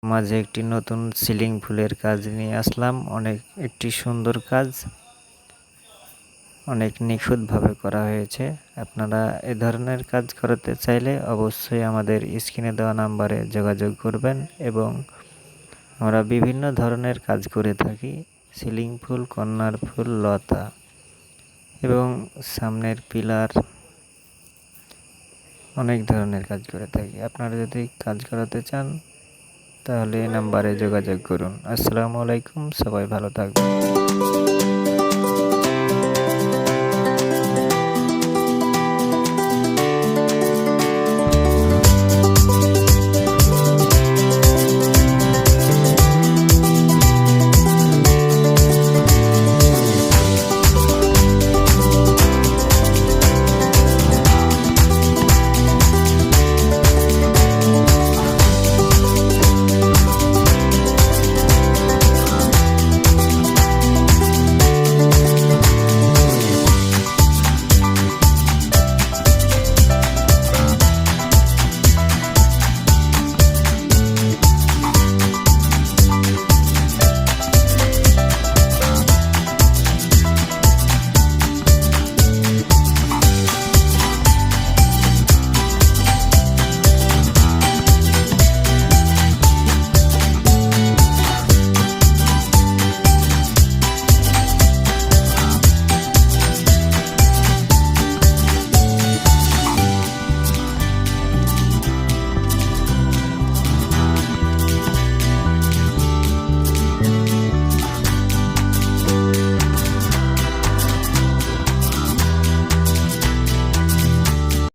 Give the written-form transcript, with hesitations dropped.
মাঝে একটি নতুন সিলিং ফুলের কাজ নিয়ে আসলাম। একটি সুন্দর কাজ, অনেক নিখুঁতভাবে করা হয়েছে। আপনারা এ ধরনের কাজ করাতে চাইলে অবশ্যই আমাদের স্ক্রিনে দেওয়া নাম্বারে যোগাযোগ করবেন। এবং আমরা বিভিন্ন ধরনের কাজ করে থাকি, সিলিং ফুল, কর্নার ফুল, লতা এবং সামনের পিলার, অনেক ধরনের কাজ করে থাকি। আপনারা যদি কাজ করাতে চান তাহলে এই নাম্বারে যোগাযোগ করুন। আসসালামু আলাইকুম, সবাই ভালো থাকবেন।